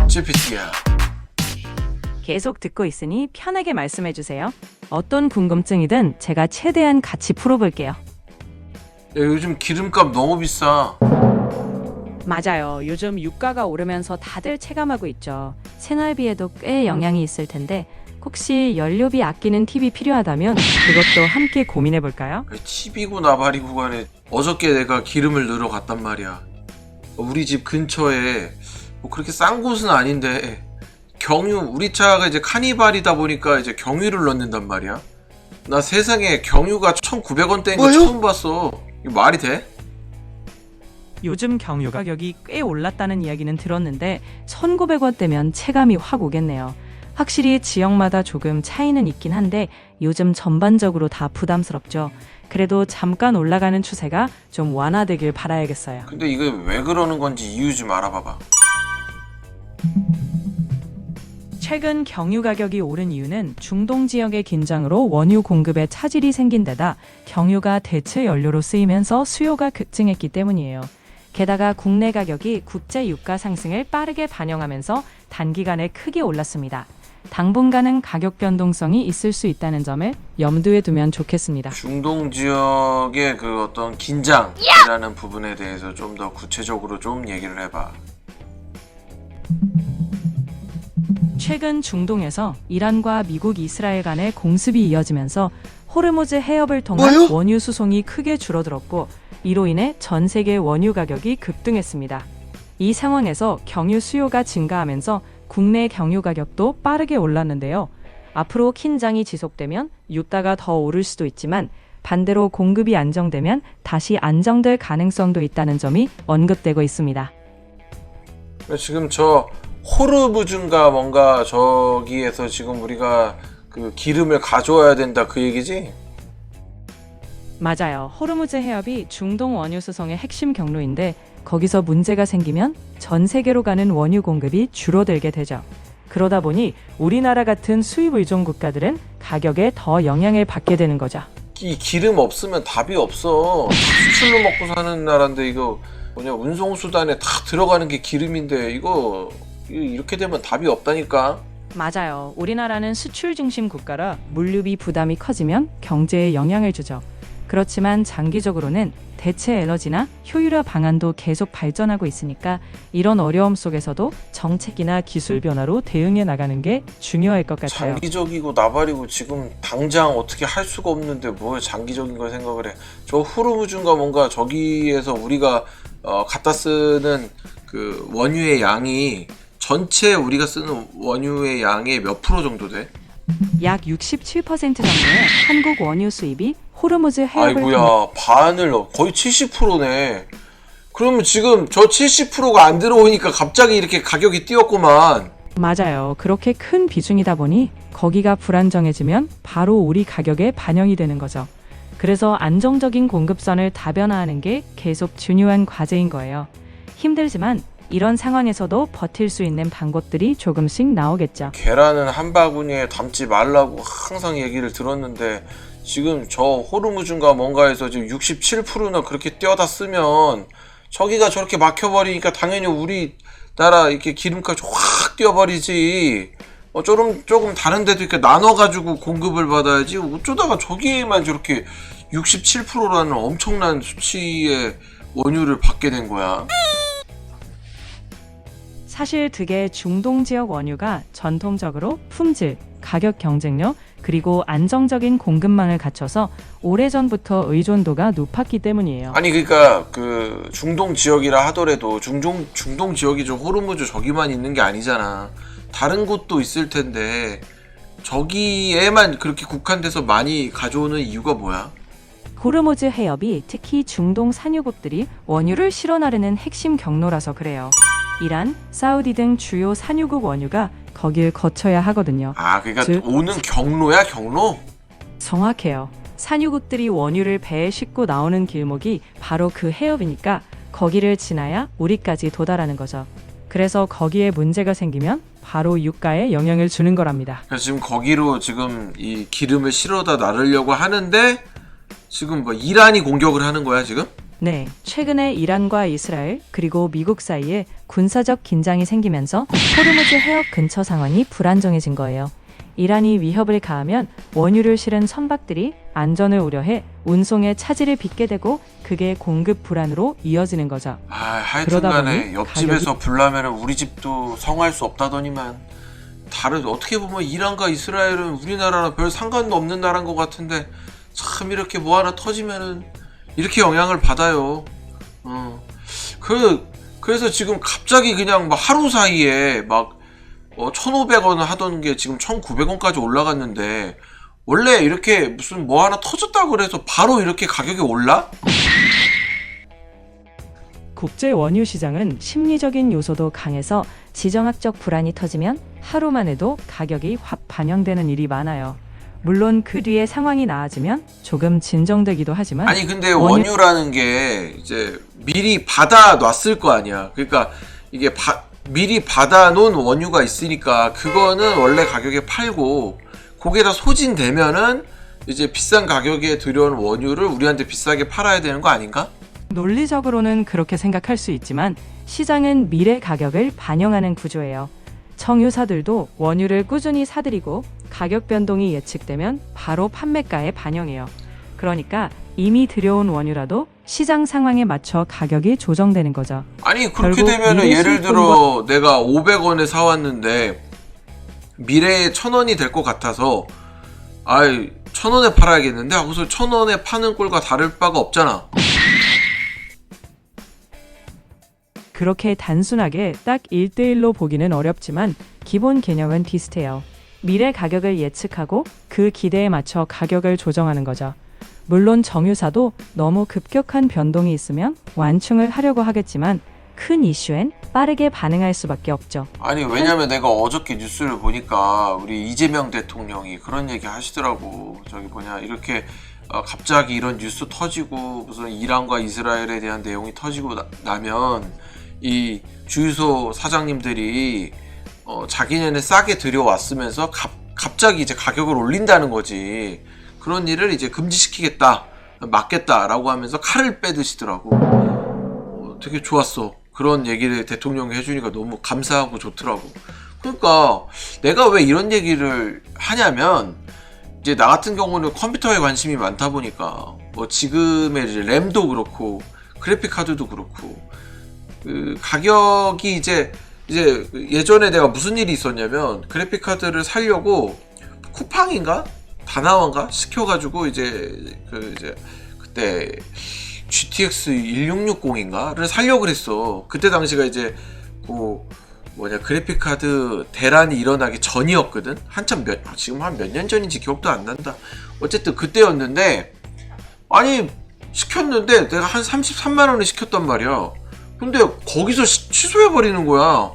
GPT야. 계속 듣고 있으니 편하게 말씀해 주세요. 어떤 궁금증이든 제가 최대한 같이 풀어볼게요. 야, 요즘 기름값 너무 비싸. 맞아요. 요즘 유가가 오르면서 다들 체감하고 있죠. 생활비에도 꽤 영향이 있을 텐데 혹시 연료비 아끼는 팁이 필요하다면 그것도 함께 고민해 볼까요? 칩이고 나발이고 간에 어저께 내가 기름을 넣으러 갔단 말이야. 우리 집 근처에 뭐 그렇게 싼 곳은 아닌데 경유, 우리 차가 이제 카니발이다 보니까 이제 경유를 넣는단 말이야. 나 세상에 경유가 1,900원대인 거 처음 봤어. 이거 말이 돼? 요즘 경유 가격이 꽤 올랐다는 이야기는 들었는데 1,900원대면 체감이 확 오겠네요. 확실히 지역마다 조금 차이는 있긴 한데 요즘 전반적으로 다 부담스럽죠. 그래도 잠깐 올라가는 추세가 좀 완화되길 바라야겠어요. 근데 이거 왜 그러는 건지 이유 좀 알아봐봐. 최근 경유 가격이 오른 이유는 중동 지역의 긴장으로 원유 공급에 차질이 생긴 데다 경유가 대체 연료로 쓰이면서 수요가 급증했기 때문이에요. 게다가 국내 가격이 국제 유가 상승을 빠르게 반영하면서 단기간에 크게 올랐습니다. 당분간은 가격 변동성이 있을 수 있다는 점을 염두에 두면 좋겠습니다. 중동 지역의 그 어떤 긴장이라는 부분에 대해서 좀 더 구체적으로 좀 얘기를 해봐. 최근 중동에서 이란과 미국, 이스라엘 간의 공습이 이어지면서 호르무즈 해협을 통한 원유 수송이 크게 줄어들었고 이로 인해 전 세계 원유 가격이 급등했습니다. 이 상황에서 경유 수요가 증가하면서 국내 경유 가격도 빠르게 올랐는데요. 앞으로 긴장이 지속되면 유가가 더 오를 수도 있지만 반대로 공급이 안정되면 다시 안정될 가능성도 있다는 점이 언급되고 있습니다. 지금 저 호르무즈인가 뭔가 저기에서 지금 우리가 그 기름을 가져와야 된다 그 얘기지? 맞아요. 호르무즈 해협이 중동 원유 수송의 핵심 경로인데 거기서 문제가 생기면 전 세계로 가는 원유 공급이 줄어들게 되죠. 그러다 보니 우리나라 같은 수입 의존 국가들은 가격에 더 영향을 받게 되는 거죠. 이 기름 없으면 답이 없어. 수출로 먹고 사는 나라인데 이거 뭐냐 운송수단에 다 들어가는 게 기름인데 이거 이렇게 되면 답이 없다니까. 맞아요. 우리나라는 수출 중심 국가라 물류비 부담이 커지면 경제에 영향을 주죠. 그렇지만 장기적으로는 대체 에너지나 효율화 방안도 계속 발전하고 있으니까 이런 어려움 속에서도 정책이나 기술 변화로 대응해 나가는 게 중요할 것 같아요. 장기적이고 나발이고 지금 당장 어떻게 할 수가 없는데 뭘 장기적인 걸 생각을 해. 저 호르무즈인가 뭔가 저기에서 우리가 갖다 쓰는 그 원유의 양이 전체 우리가 쓰는 원유의 양의 몇 프로 정도 돼? 약 67% 정도의 한국 원유 수입이 호르무즈 해협을 아이고야 반을 거의 70%네. 그러면 지금 저 70%가 안 들어오니까 갑자기 이렇게 가격이 뛰었구만. 맞아요. 그렇게 큰 비중이다 보니 거기가 불안정해지면 바로 우리 가격에 반영이 되는 거죠. 그래서 안정적인 공급선을 다변화하는 게 계속 중요한 과제인 거예요. 힘들지만 이런 상황에서도 버틸 수 있는 방법들이 조금씩 나오겠죠. 계란은 한 바구니에 담지 말라고 항상 얘기를 들었는데 지금 저 호르무즈인가 뭔가에서 지금 67%나 그렇게 떼어다 쓰면 저기가 저렇게 막혀버리니까 당연히 우리나라 이렇게 기름값이 확 뛰어버리지. 조금 다른 데도 이렇게 나눠가지고 공급을 받아야지. 어쩌다가 저기에만 저렇게 67%라는 엄청난 수치의 원유를 받게 된 거야. 사실 되게 중동 지역 원유가 전통적으로 품질, 가격 경쟁력, 그리고 안정적인 공급망을 갖춰서 오래전부터 의존도가 높았기 때문이에요. 아니 그러니까 그 중동 지역이라 하더라도 중동 지역이 저 호르무즈 저기만 있는 게 아니잖아. 다른 곳도 있을 텐데 저기에만 그렇게 국한돼서 많이 가져오는 이유가 뭐야? 호르무즈 해협이 특히 중동 산유국들이 원유를 실어 나르는 핵심 경로라서 그래요. 이란, 사우디 등 주요 산유국 원유가 거길 거쳐야 하거든요. 아 그러니까 즉, 오는 경로야 경로? 정확해요. 산유국들이 원유를 배에 싣고 나오는 길목이 바로 그 해협이니까 거기를 지나야 우리까지 도달하는 거죠. 그래서 거기에 문제가 생기면 바로 유가에 영향을 주는 거랍니다. 그래서 지금 거기로 지금 이 기름을 실어다 나르려고 하는데 지금 뭐 이란이 공격을 하는 거야 지금? 네, 최근에 이란과 이스라엘 그리고 미국 사이에 군사적 긴장이 생기면서 호르무즈 해협 근처 상황이 불안정해진 거예요. 이란이 위협을 가하면 원유를 실은 선박들이 안전을 우려해 운송에 차질을 빚게 되고 그게 공급 불안으로 이어지는 거죠. 그러다 하여튼간에 보니 옆집에서 불나면 우리 집도 성할 수 없다더니만 다른 어떻게 보면 이란과 이스라엘은 우리나라랑 별 상관도 없는 나라인 것 같은데 참 이렇게 뭐 하나 터지면은 이렇게 영향을 받아요. 그래서 지금 갑자기 그냥 막 하루 사이에 막 1,500원 하던 게 지금 1,900원까지 올라갔는데 원래 이렇게 무슨 뭐 하나 터졌다고 그래서 바로 이렇게 가격이 올라? 국제 원유 시장은 심리적인 요소도 강해서 지정학적 불안이 터지면 하루만 해도 가격이 확 반영되는 일이 많아요. 물론 그 뒤에 상황이 나아지면 조금 진정되기도 하지만 아니 근데 원유라는 게 이제 미리 받아 놨을 거 아니야. 그러니까 이게 미리 받아 놓은 원유가 있으니까 그거는 원래 가격에 팔고 그게 다 소진되면은 이제 비싼 가격에 들여온 원유를 우리한테 비싸게 팔아야 되는 거 아닌가? 논리적으로는 그렇게 생각할 수 있지만 시장은 미래 가격을 반영하는 구조예요. 정유사들도 원유를 꾸준히 사들이고 가격 변동이 예측되면 바로 판매가에 반영해요. 그러니까 이미 들여온 원유라도 시장 상황에 맞춰 가격이 조정되는 거죠. 아니 그렇게 되면은 예를 들어 내가 500원에 사왔는데 미래에 1,000원이 될 것 같아서 1,000원에 팔아야겠는데 하고서 1,000원에 파는 꼴과 다를 바가 없잖아. 그렇게 단순하게 딱 1대1로 보기는 어렵지만 기본 개념은 비슷해요. 미래 가격을 예측하고 그 기대에 맞춰 가격을 조정하는 거죠. 물론 정유사도 너무 급격한 변동이 있으면 완충을 하려고 하겠지만 큰 이슈엔 빠르게 반응할 수밖에 없죠. 아니 왜냐면 내가 어저께 뉴스를 보니까 우리 이재명 대통령이 그런 얘기 하시더라고. 저기 뭐냐 이렇게 갑자기 이런 뉴스 터지고 무슨 이란과 이스라엘에 대한 내용이 터지고 나면 이 주유소 사장님들이 자기네는 싸게 들여왔으면서 갑자기 이제 가격을 올린다는 거지. 그런 일을 이제 금지시키겠다, 막겠다라고 하면서 칼을 빼드시더라고. 되게 좋았어. 그런 얘기를 대통령이 해주니까 너무 감사하고 좋더라고. 그러니까 내가 왜 이런 얘기를 하냐면 이제 나 같은 경우는 컴퓨터에 관심이 많다 보니까 뭐 지금의 이제 램도 그렇고 그래픽 카드도 그렇고 그 가격이 이제 예전에 내가 무슨 일이 있었냐면 그래픽 카드를 사려고 쿠팡인가 다나와인가 시켜가지고 이제 그때 GTX 1660인가를 사려고 그랬어. 그때 당시가 이제 그래픽 카드 대란이 일어나기 전이었거든. 한참 지금 한 몇 년 전인지 기억도 안 난다. 어쨌든 그때였는데 아니 시켰는데 내가 한 33만 원에 시켰단 말이야. 근데 거기서 취소해버리는 거야.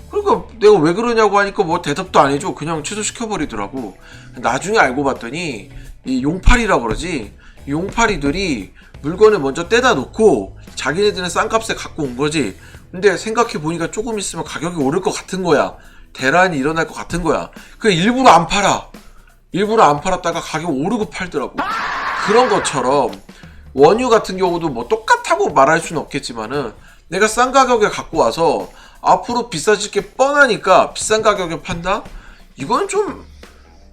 그러니까 내가 왜 그러냐고 하니까 뭐 대답도 안 해줘. 그냥 취소시켜버리더라고. 나중에 알고 봤더니 이 용팔이라 그러지. 용팔이들이 물건을 먼저 떼다 놓고 자기네들은 싼 값에 갖고 온 거지. 근데 생각해보니까 조금 있으면 가격이 오를 것 같은 거야. 대란이 일어날 것 같은 거야. 그래 일부러 안 팔아. 일부러 안 팔았다가 가격 오르고 팔더라고. 그런 것처럼 원유 같은 경우도 뭐 똑같다고 말할 수는 없겠지만은 내가 싼 가격에 갖고 와서 앞으로 비싸질 게 뻔하니까 비싼 가격에 판다? 이건 좀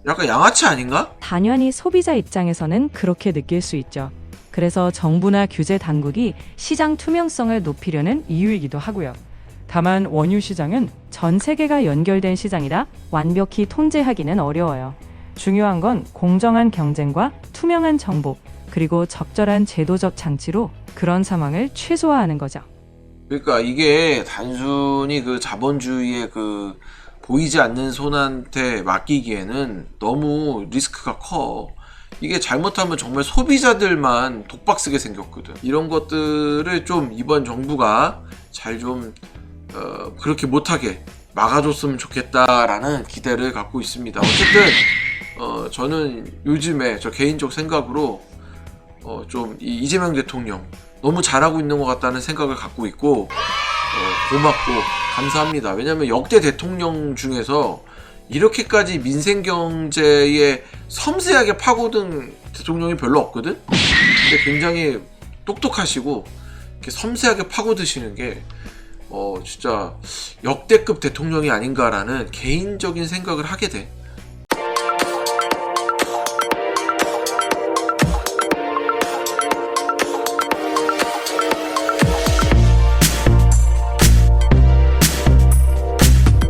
약간 양아치 아닌가? 당연히 소비자 입장에서는 그렇게 느낄 수 있죠. 그래서 정부나 규제 당국이 시장 투명성을 높이려는 이유이기도 하고요. 다만 원유 시장은 전 세계가 연결된 시장이라 완벽히 통제하기는 어려워요. 중요한 건 공정한 경쟁과 투명한 정보, 그리고 적절한 제도적 장치로 그런 상황을 최소화하는 거죠. 그러니까 이게 단순히 그 자본주의의 그 보이지 않는 손한테 맡기기에는 너무 리스크가 커. 이게 잘못하면 정말 소비자들만 독박쓰게 생겼거든. 이런 것들을 좀 이번 정부가 잘 좀 그렇게 못하게 막아줬으면 좋겠다라는 기대를 갖고 있습니다. 어쨌든 저는 요즘에 저 개인적 생각으로 좀 이재명 대통령 너무 잘하고 있는 것 같다는 생각을 갖고 있고 고맙고 감사합니다. 왜냐면 역대 대통령 중에서 이렇게까지 민생 경제에 섬세하게 파고든 대통령이 별로 없거든? 근데 굉장히 똑똑하시고 이렇게 섬세하게 파고드시는 게 진짜 역대급 대통령이 아닌가라는 개인적인 생각을 하게 돼.